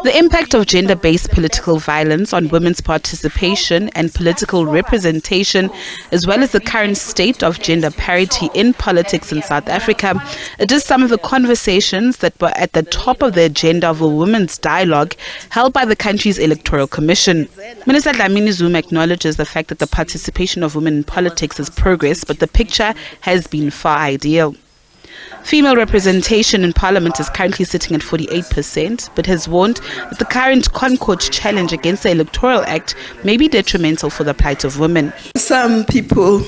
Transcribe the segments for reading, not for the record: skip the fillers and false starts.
The impact of gender-based political violence on women's participation and political representation, as well as the current state of gender parity in politics in South Africa, are just some of the conversations that were at the top of the agenda of a women's dialogue held by the country's Electoral Commission. Minister Dlamini-Zuma acknowledges the fact that the participation of women in politics has progressed, but the picture has been far ideal. Female representation in Parliament is currently sitting at 48%, but has warned that the current Concord challenge against the Electoral Act may be detrimental for the plight of women. Some people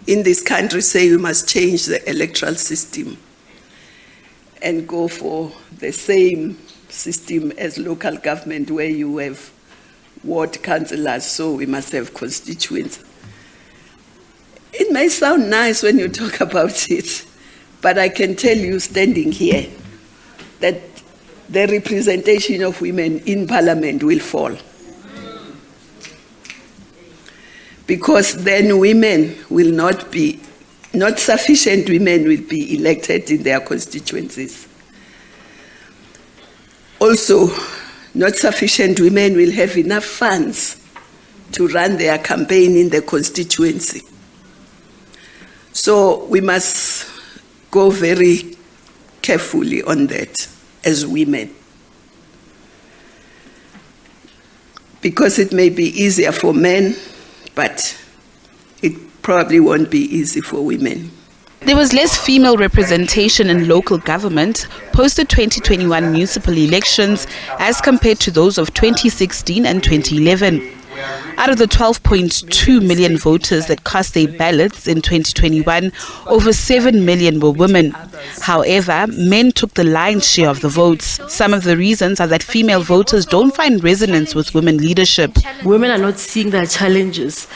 in this country say we must change the electoral system and go for the same system as local government, where you have ward councillors, so we must have constituents. It may sound nice when you talk about it, but I can tell you, standing here, that the representation of women in Parliament will fall. Because then women will not sufficient women will be elected in their constituencies. Also, not sufficient women will have enough funds to run their campaign in the constituency. So we must go very carefully on that as women, because it may be easier for men, but it probably won't be easy for women. There was less female representation in local government post the 2021 municipal elections as compared to those of 2016 and 2011. Out of the 12.2 million voters that cast their ballots in 2021, over 7 million were women. However, men took the lion's share of the votes. Some of the reasons are that female voters don't find resonance with women leadership. Women are not seeing their challenges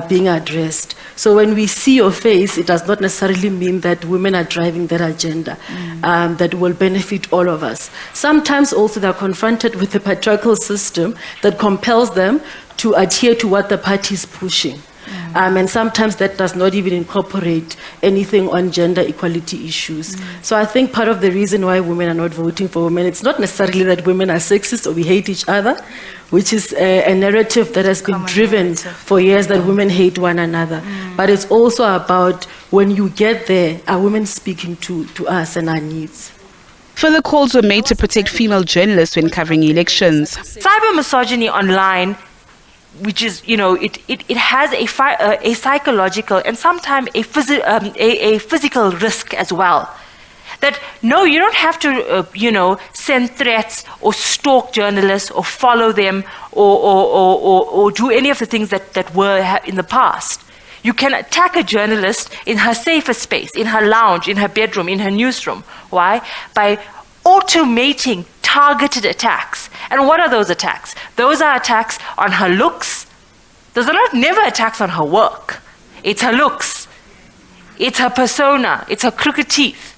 being addressed. So when we see your face, it does not necessarily mean that women are driving that agenda that will benefit all of us. Sometimes also they're confronted with a patriarchal system that compels them to adhere to what the party is pushing. And sometimes that does not even incorporate anything on gender equality issues. So I think part of the reason why women are not voting for women, it's not necessarily that women are sexist or we hate each other, which is a narrative that has been driven for years, that women hate one another. But it's also about, when you get there, are women speaking to us and our needs? Further calls were made to protect female journalists when covering elections. Cyber misogyny online, which is, it has a psychological and sometimes a physical risk as well. That, no, you don't have to, send threats or stalk journalists or follow them or do any of the things that were in the past. You can attack a journalist in her safer space, in her lounge, in her bedroom, in her newsroom. Why? By automating targeted attacks. And what are those attacks? Those are attacks on her looks. Those are never attacks on her work. It's her looks. It's her persona. It's her crooked teeth.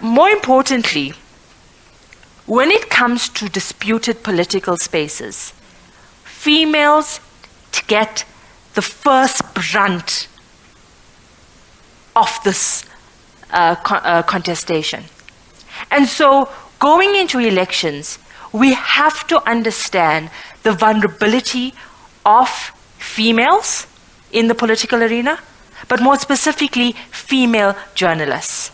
More importantly, when it comes to disputed political spaces, females get the first brunt of this contestation. And so, going into elections, we have to understand the vulnerability of females in the political arena, but more specifically, female journalists.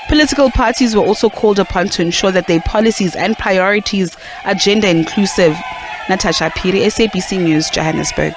Political parties were also called upon to ensure that their policies and priorities are gender inclusive. Natasha Piri, SABC News, Johannesburg.